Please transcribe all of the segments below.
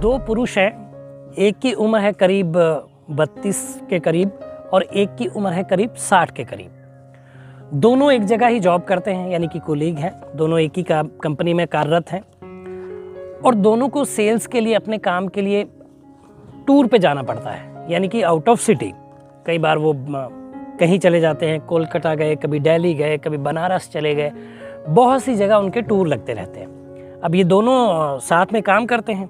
दो पुरुष हैं, एक की उम्र है करीब 32 के करीब और एक की उम्र है करीब 60 के करीब। दोनों एक जगह ही जॉब करते हैं, यानी कि कोलीग हैं, दोनों एक ही कंपनी में कार्यरत हैं और दोनों को सेल्स के लिए, अपने काम के लिए टूर पे जाना पड़ता है, यानी कि आउट ऑफ सिटी। कई बार वो कहीं चले जाते हैं, कोलकाता गए, कभी दिल्ली गए, कभी बनारस चले गए, बहुत सी जगह उनके टूर लगते रहते हैं। अब ये दोनों साथ में काम करते हैं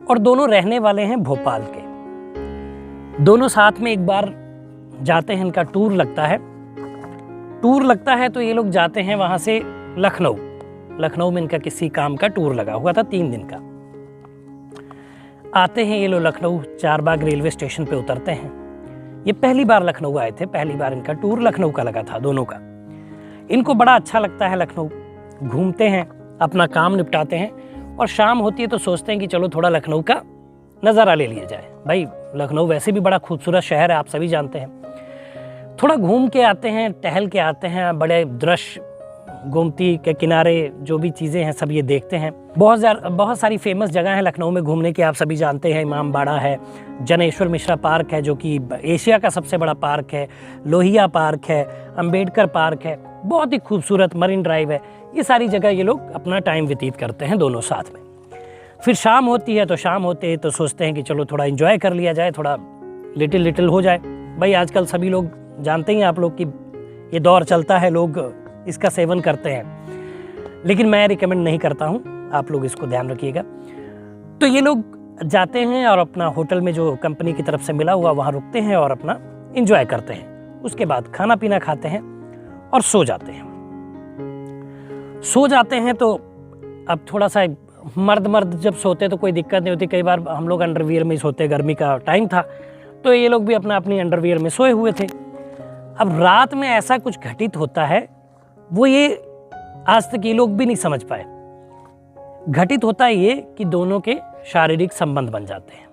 और दोनों रहने वाले हैं भोपाल के। दोनों साथ में एक बार जाते हैं, इनका टूर लगता है तो ये लोग जाते हैं वहाँ से लखनऊ में इनका किसी काम का टूर लगा हुआ था 3 दिन का। आते हैं ये लोग लखनऊ, चारबाग रेलवे स्टेशन पे उतरते हैं। ये पहली बार लखनऊ आए थे, पहली बार इनका टूर लखनऊ का लगा था दोनों का। इनको बड़ा अच्छा लगता है लखनऊ, घूमते हैं, अपना काम निपटाते हैं और शाम होती है तो सोचते हैं कि चलो थोड़ा लखनऊ का नज़ारा ले लिया जाए। भाई लखनऊ वैसे भी बड़ा खूबसूरत शहर है, आप सभी जानते हैं। थोड़ा घूम के आते हैं, टहल के आते हैं, बड़े दृश्य, गोमती के किनारे जो भी चीज़ें हैं सब ये देखते हैं। बहुत सारी फेमस जगह हैं लखनऊ में घूमने की, आप सभी जानते हैं। इमामबाड़ा है, जनेश्वर मिश्रा पार्क है जो कि एशिया का सबसे बड़ा पार्क है, लोहिया पार्क है, अंबेडकर पार्क है, बहुत ही खूबसूरत मरीन ड्राइव है। ये सारी जगह ये लोग अपना टाइम व्यतीत करते हैं दोनों साथ में। फिर शाम होती है तो शाम होते ही तो सोचते हैं कि चलो थोड़ा एंजॉय कर लिया जाए, थोड़ा लिटिल हो जाए। भाई आजकल सभी लोग जानते ही आप लोग कि ये दौर चलता है, लोग इसका सेवन करते हैं, लेकिन मैं रिकमेंड नहीं करता हूँ, आप लोग इसको ध्यान रखिएगा। तो ये लोग जाते हैं और अपना होटल में जो कंपनी की तरफ से मिला हुआ वहाँ रुकते हैं और अपना एंजॉय करते हैं। उसके बाद खाना पीना खाते हैं और सो जाते हैं। तो अब थोड़ा सा मर्द जब सोते तो कोई दिक्कत नहीं होती। कई बार हम लोग अंडरवियर में ही सोते, गर्मी का टाइम था तो ये लोग भी अपनी अंडरवियर में सोए हुए थे। अब रात में ऐसा कुछ घटित होता है, वो ये आज तक ये लोग भी नहीं समझ पाए। घटित होता है ये कि दोनों के शारीरिक संबंध बन जाते हैं।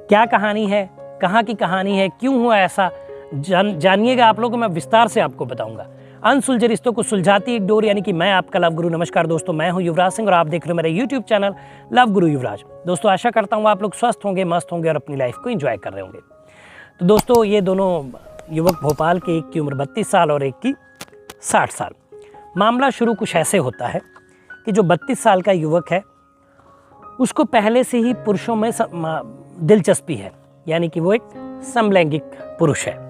क्या कहानी है, कहाँ की कहानी है, क्यों हुआ ऐसा, जानिएगा आप लोगों को मैं विस्तार से आपको बताऊंगा। अनसुलझे रिश्तों को सुलझाती एक डोर, यानी कि मैं आपका लव गुरु। नमस्कार दोस्तों, मैं हूं युवराज सिंह और आप देख रहे हो मेरा यूट्यूब चैनल लव गुरु युवराज। दोस्तों आशा करता हूं आप लोग स्वस्थ होंगे, मस्त होंगे और अपनी लाइफ को एंजॉय कर रहे होंगे। तो दोस्तों ये दोनों युवक भोपाल के, एक की उम्र 32 साल और एक की 60 साल। मामला शुरू कुछ ऐसे होता है कि जो 32 साल का युवक है उसको पहले से ही पुरुषों में दिलचस्पी है, यानी कि वो एक समलैंगिक पुरुष है।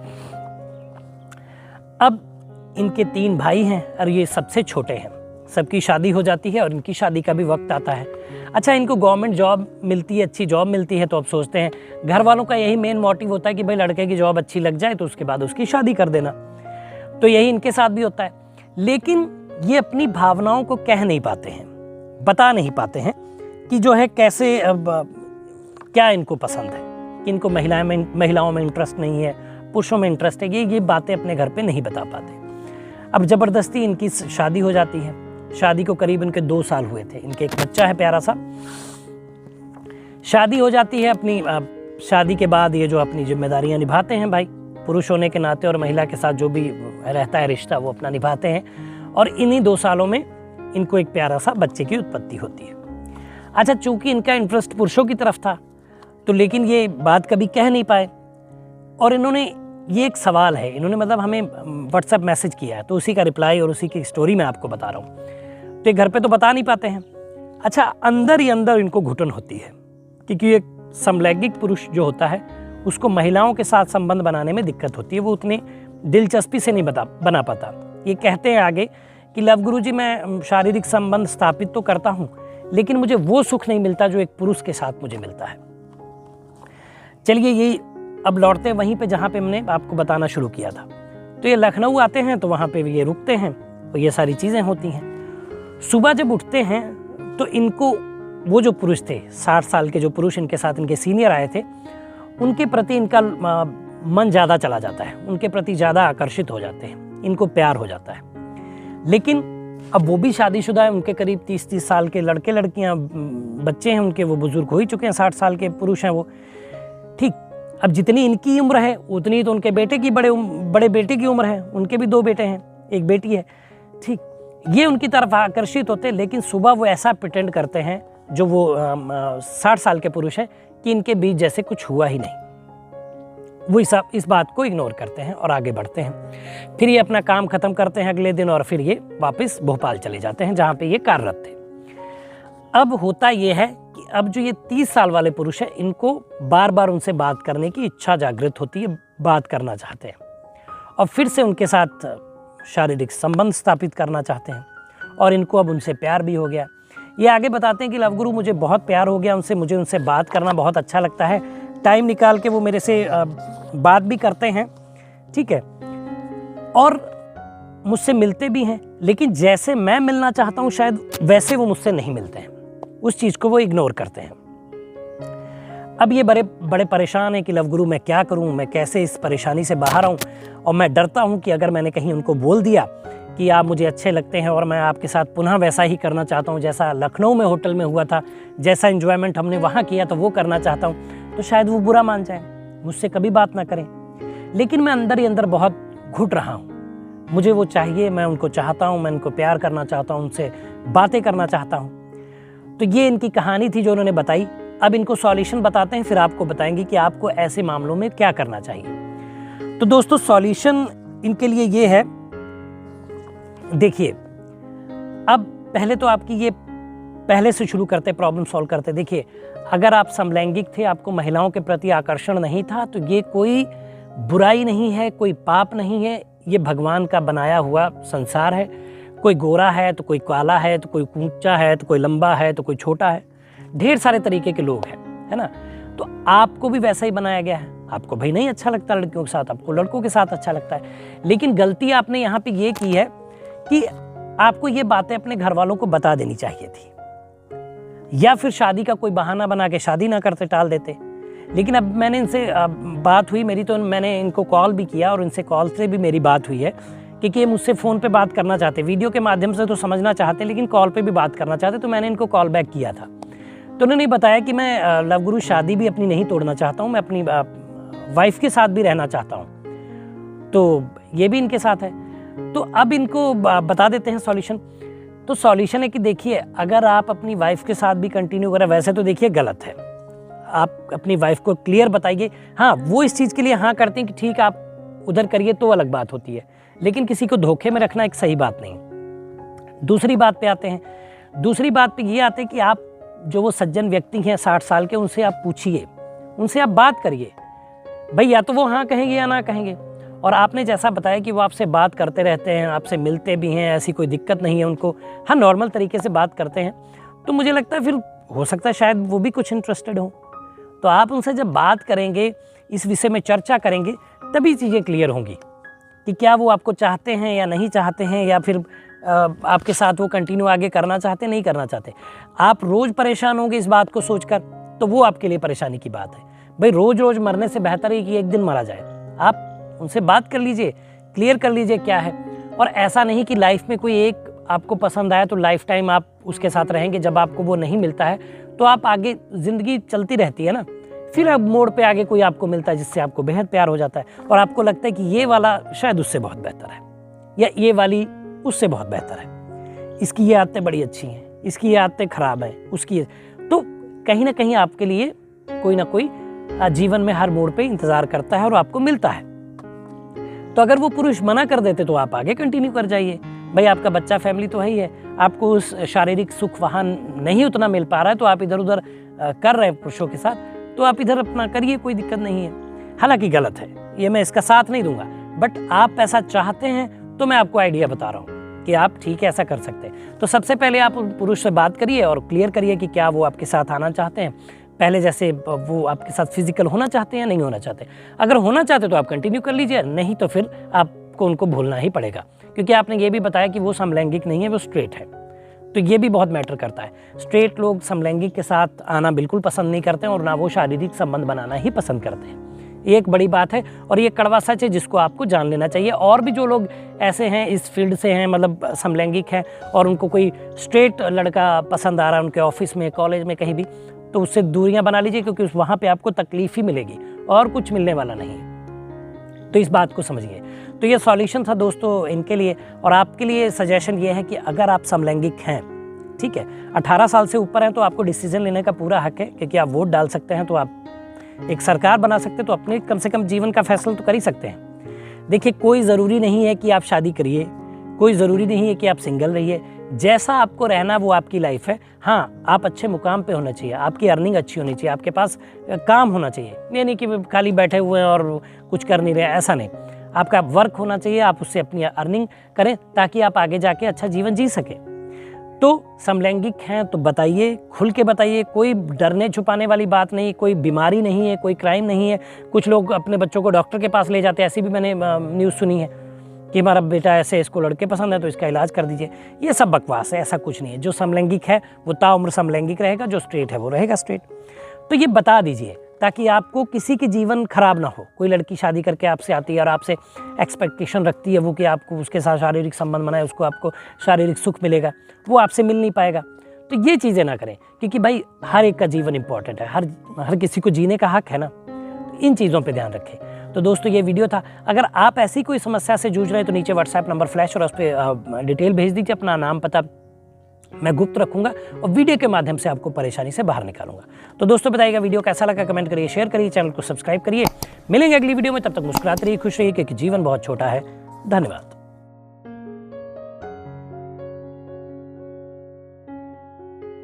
अब इनके 3 भाई हैं और ये सबसे छोटे हैं। सबकी शादी हो जाती है और इनकी शादी का भी वक्त आता है। अच्छा, इनको गवर्नमेंट जॉब मिलती है, अच्छी जॉब मिलती है, तो अब सोचते हैं, घर वालों का यही मेन मोटिव होता है कि भाई लड़के की जॉब अच्छी लग जाए तो उसके बाद उसकी शादी कर देना। तो यही इनके साथ भी होता है। लेकिन ये अपनी भावनाओं को कह नहीं पाते हैं, बता नहीं पाते हैं कि जो है कैसे, अब क्या इनको पसंद है, कि इनको महिलाओं में इंटरेस्ट नहीं है, पुरुषों में इंटरेस्ट है। ये बातें अपने घर पे नहीं बता पाते। अब ज़बरदस्ती इनकी शादी हो जाती है। शादी को करीब इनके 2 साल हुए थे। इनके एक बच्चा है प्यारा सा। शादी हो जाती है। अपनी शादी के बाद ये जो अपनी जिम्मेदारियां निभाते हैं, भाई पुरुष होने के नाते और महिला के साथ जो भी रहता है रिश्ता वो अपना निभाते हैं। और इन्हीं 2 सालों में इनको एक प्यारा सा बच्चे की उत्पत्ति होती है। अच्छा, चूंकि इनका इंटरेस्ट पुरुषों की तरफ था तो लेकिन ये बात कभी कह नहीं पाए। और इन्होंने, ये एक सवाल है, इन्होंने मतलब हमें व्हाट्सएप मैसेज किया है, तो उसी का रिप्लाई और उसी की स्टोरी मैं आपको बता रहा हूँ। तो ये घर पे तो बता नहीं पाते हैं। अच्छा, अंदर ही अंदर इनको घुटन होती है, क्योंकि एक समलैंगिक पुरुष जो होता है उसको महिलाओं के साथ संबंध बनाने में दिक्कत होती है, वो उतनी दिलचस्पी से नहीं बना पाता। ये कहते हैं आगे कि लव गुरु जी, मैं शारीरिक संबंध स्थापित तो करता हूँ लेकिन मुझे वो सुख नहीं मिलता जो एक पुरुष के साथ मुझे मिलता है। चलिए, ये अब लौटते वहीं पे जहाँ पे हमने आपको बताना शुरू किया था। तो ये लखनऊ आते हैं तो वहाँ पे ये रुकते हैं और ये सारी चीज़ें होती हैं। सुबह जब उठते हैं तो इनको वो जो पुरुष थे, 60 साल के जो पुरुष इनके साथ इनके सीनियर आए थे, उनके प्रति इनका मन ज़्यादा चला जाता है, उनके प्रति ज़्यादा आकर्षित हो जाते हैं, इनको प्यार हो जाता है। लेकिन अब वो भी शादीशुदा है, उनके करीब 30 साल के लड़के लड़कियाँ, बच्चे हैं उनके, वो बुजुर्ग हो ही चुके हैं, 60 साल के पुरुष हैं वो। ठीक, अब जितनी इनकी उम्र है उतनी तो उनके बेटे की, बड़े बेटे की उम्र है, उनके भी 2 बेटे हैं, एक बेटी है। ठीक, ये उनकी तरफ आकर्षित होते हैं। लेकिन सुबह वो ऐसा प्रिटेंड करते हैं जो वो 60 साल के पुरुष हैं कि इनके बीच जैसे कुछ हुआ ही नहीं। वो इस बात को इग्नोर करते हैं और आगे बढ़ते हैं। फिर ये अपना काम खत्म करते हैं अगले दिन और फिर ये वापस भोपाल चले जाते हैं जहाँ पे ये कार्यरत थे। अब होता ये है कि अब जो ये 30 साल वाले पुरुष हैं, इनको बार बार उनसे बात करने की इच्छा जागृत होती है, बात करना चाहते हैं और फिर से उनके साथ शारीरिक संबंध स्थापित करना चाहते हैं और इनको अब उनसे प्यार भी हो गया। ये आगे बताते हैं कि लव गुरु मुझे बहुत प्यार हो गया उनसे, मुझे उनसे बात करना बहुत अच्छा लगता है, टाइम निकाल के वो मेरे से बात भी करते हैं, ठीक है, और मुझसे मिलते भी हैं, लेकिन जैसे मैं मिलना चाहता हूँ शायद वैसे वो मुझसे नहीं मिलते हैं, उस चीज़ को वो इग्नोर करते हैं। अब ये बड़े परेशान हैं कि लव गुरु मैं क्या करूँ, मैं कैसे इस परेशानी से बाहर आऊँ, और मैं डरता हूँ कि अगर मैंने कहीं उनको बोल दिया कि आप मुझे अच्छे लगते हैं और मैं आपके साथ पुनः वैसा ही करना चाहता हूँ जैसा लखनऊ में होटल में हुआ था, जैसा एंजॉयमेंट हमने वहाँ किया तो वो करना चाहता हूँ, तो शायद वो बुरा मान जाए, मुझसे कभी बात ना करें। लेकिन मैं अंदर ही अंदर बहुत घुट रहा हूँ, मुझे वो चाहिए, मैं उनको चाहता हूँ, मैं उनको प्यार करना चाहता हूँ, उनसे बातें करना चाहता हूँ। तो ये इनकी कहानी थी जो उन्होंने बताई। अब इनको सॉल्यूशन बताते हैं, फिर आपको बताएंगे कि आपको ऐसे मामलों में क्या करना चाहिए। तो दोस्तों सॉल्यूशन इनके लिए ये है, देखिए अब पहले तो आपकी ये पहले से शुरू करते, प्रॉब्लम सॉल्व करते। देखिए अगर आप समलैंगिक थे, आपको महिलाओं के प्रति आकर्षण नहीं था, तो ये कोई बुराई नहीं है, कोई पाप नहीं है, ये भगवान का बनाया हुआ संसार है। कोई गोरा है तो कोई काला है, तो कोई ऊंचा है तो कोई लंबा है तो कोई छोटा है, ढेर सारे तरीके के लोग हैं, है ना। तो आपको भी वैसा ही बनाया गया है। आपको भाई नहीं अच्छा लगता लड़कियों के साथ, आपको लड़कों के साथ अच्छा लगता है, लेकिन गलती आपने यहाँ पे ये की है कि आपको ये बातें अपने घर वालों को बता देनी चाहिए थी, या फिर शादी का कोई बहाना बना के शादी ना करते, टाल देते। लेकिन अब मैंने इनसे बात हुई मेरी, तो मैंने इनको कॉल भी किया और इनसे कॉल से भी मेरी बात हुई है, क्योंकि ये मुझसे फ़ोन पे बात करना चाहते, वीडियो के माध्यम से तो समझना चाहते, लेकिन कॉल पे भी बात करना चाहते। तो मैंने इनको कॉल बैक किया था, तो उन्होंने बताया कि मैं लव गुरु शादी भी अपनी नहीं तोड़ना चाहता हूँ, मैं अपनी वाइफ के साथ भी रहना चाहता हूँ, तो ये भी इनके साथ है। तो अब इनको बता देते हैं सॉल्यूशन। तो सॉल्यूशन है कि देखिए अगर आप अपनी वाइफ के साथ भी कंटिन्यू करें, वैसे तो देखिए गलत है, आप अपनी वाइफ को क्लियर बताइए। हाँ, वो इस चीज़ के लिए हाँ करते हैं कि ठीक आप उधर करिए, तो अलग बात होती है, लेकिन किसी को धोखे में रखना एक सही बात नहीं। दूसरी बात पे आते हैं। दूसरी बात पे ये आते हैं कि आप जो वो सज्जन व्यक्ति हैं 60 साल के, उनसे आप पूछिए, उनसे आप बात करिए। भाई या तो वो हाँ कहेंगे या ना कहेंगे। और आपने जैसा बताया कि वो आपसे बात करते रहते हैं, आपसे मिलते भी हैं, ऐसी कोई दिक्कत नहीं है उनको, हाँ नॉर्मल तरीके से बात करते हैं, तो मुझे लगता है फिर हो सकता है शायद वो भी कुछ इंटरेस्टेड हो। तो आप उनसे जब बात करेंगे, इस विषय में चर्चा करेंगे, तभी चीज़ें क्लियर होंगी कि क्या वो आपको चाहते हैं या नहीं चाहते हैं, या फिर आपके साथ वो कंटिन्यू आगे करना चाहते नहीं करना चाहते। आप रोज़ परेशान होंगे इस बात को सोचकर, तो वो आपके लिए परेशानी की बात है। भाई रोज़ रोज़ मरने से बेहतर है कि एक दिन मारा जाए। आप उनसे बात कर लीजिए, क्लियर कर लीजिए क्या है। और ऐसा नहीं कि लाइफ में कोई एक आपको पसंद आया तो लाइफ टाइम आप उसके साथ रहेंगे, जब आपको वो नहीं मिलता है तो आप आगे ज़िंदगी चलती रहती है ना, फिर अब मोड़ पे आगे कोई आपको मिलता है जिससे आपको बेहद प्यार हो जाता है और आपको लगता है कि ये वाला शायद उससे बहुत बेहतर है, या ये वाली उससे बहुत बेहतर है, इसकी ये आदतें बड़ी अच्छी हैं, इसकी ये आदतें खराब हैं, उसकी। तो कहीं ना कहीं आपके लिए कोई ना कोई जीवन में हर मोड़ पे इंतज़ार करता है और आपको मिलता है। तो अगर वो पुरुष मना कर देते तो आप आगे कंटिन्यू कर जाइए। भाई आपका बच्चा, फैमिली तो है ही है, आपको उस शारीरिक सुख वहाँ नहीं उतना मिल पा रहा है, तो आप इधर उधर कर रहे हैं पुरुषों के साथ, तो आप इधर अपना करिए, कोई दिक्कत नहीं है। हालांकि गलत है, ये मैं इसका साथ नहीं दूंगा, बट आप ऐसा चाहते हैं तो मैं आपको आइडिया बता रहा हूँ कि आप ठीक है ऐसा कर सकते हैं। तो सबसे पहले आप पुरुष से बात करिए और क्लियर करिए कि क्या वो आपके साथ आना चाहते हैं, पहले जैसे वो आपके साथ फिजिकल होना चाहते हैं या नहीं होना चाहते। अगर होना चाहते तो आप कंटिन्यू कर लीजिए, नहीं तो फिर आपको उनको भूलना ही पड़ेगा, क्योंकि आपने ये भी बताया कि वो समलैंगिक नहीं है, वो स्ट्रेट है, तो ये भी बहुत मैटर करता है। स्ट्रेट लोग समलैंगिक के साथ आना बिल्कुल पसंद नहीं करते हैं और ना वो शारीरिक संबंध बनाना ही पसंद करते हैं। ये एक बड़ी बात है और ये कड़वा सच है जिसको आपको जान लेना चाहिए। और भी जो लोग ऐसे हैं, इस फील्ड से हैं, मतलब समलैंगिक हैं और उनको कोई स्ट्रेट लड़का पसंद आ रहा है उनके ऑफिस में, कॉलेज में, कहीं भी, तो उससे दूरियां बना लीजिए, क्योंकि वहाँ पे आपको तकलीफ ही मिलेगी और कुछ मिलने वाला नहीं है। तो इस बात को समझिए। तो ये सॉल्यूशन था दोस्तों इनके लिए। और आपके लिए सजेशन ये है कि अगर आप समलैंगिक हैं, ठीक है। 18 साल से ऊपर हैं तो आपको डिसीजन लेने का पूरा हक है, क्योंकि आप वोट डाल सकते हैं, तो आप एक सरकार बना सकते हैं, तो अपने कम से कम जीवन का फैसला तो कर ही सकते हैं। देखिए, कोई ज़रूरी नहीं है कि आप शादी करिए, कोई ज़रूरी नहीं है कि आप सिंगल रहिए, जैसा आपको रहना वो आपकी लाइफ है। हाँ, आप अच्छे मुकाम पे होना चाहिए, आपकी अर्निंग अच्छी होनी चाहिए, आपके पास काम होना चाहिए, ये नहीं कि खाली बैठे हुए हैं और कुछ कर नहीं रहे, ऐसा नहीं। आपका वर्क होना चाहिए, आप उससे अपनी अर्निंग करें ताकि आप आगे जाके अच्छा जीवन जी सकें। तो समलैंगिक हैं तो बताइए, खुल के बताइए, कोई डरने छुपाने वाली बात नहीं, कोई बीमारी नहीं है, कोई क्राइम नहीं है। कुछ लोग अपने बच्चों को डॉक्टर के पास ले जाते हैं, ऐसी भी मैंने न्यूज़ सुनी है कि हमारा बेटा ऐसे, इसको लड़के पसंद है तो इसका इलाज कर दीजिए। ये सब बकवास है, ऐसा कुछ नहीं है। जो समलैंगिक है वो ताउम्र समलैंगिक रहेगा, जो स्ट्रेट है वो रहेगा स्ट्रेट। तो ये बता दीजिए ताकि आपको किसी की जीवन खराब ना हो। कोई लड़की शादी करके आपसे आती है और आपसे एक्सपेक्टेशन रखती है वो कि आपको उसके साथ शारीरिक संबंध बनाए, उसको आपको शारीरिक सुख मिलेगा, वो आपसे मिल नहीं पाएगा। तो ये चीज़ें ना करें, क्योंकि भाई हर एक का जीवन इंपॉर्टेंट है, हर किसी को जीने का हक है ना। इन चीज़ों पे ध्यान रखें। तो दोस्तों, ये वीडियो था। अगर आप ऐसी कोई समस्या से जूझ रहे हैं तो नीचे व्हाट्सएप नंबर फ्लैश और उस पर डिटेल भेज दीजिए, अपना नाम पता मैं गुप्त रखूंगा और वीडियो के माध्यम से आपको परेशानी से बाहर निकालूंगा। तो दोस्तों, बताइएगा वीडियो कैसा लगा, कमेंट करिए, शेयर करिए, चैनल को सब्सक्राइब करिए। मिलेंगे अगली वीडियो में, तब तक मुस्कुराते रहिए, खुश रहिए, क्योंकि जीवन बहुत छोटा है। धन्यवाद।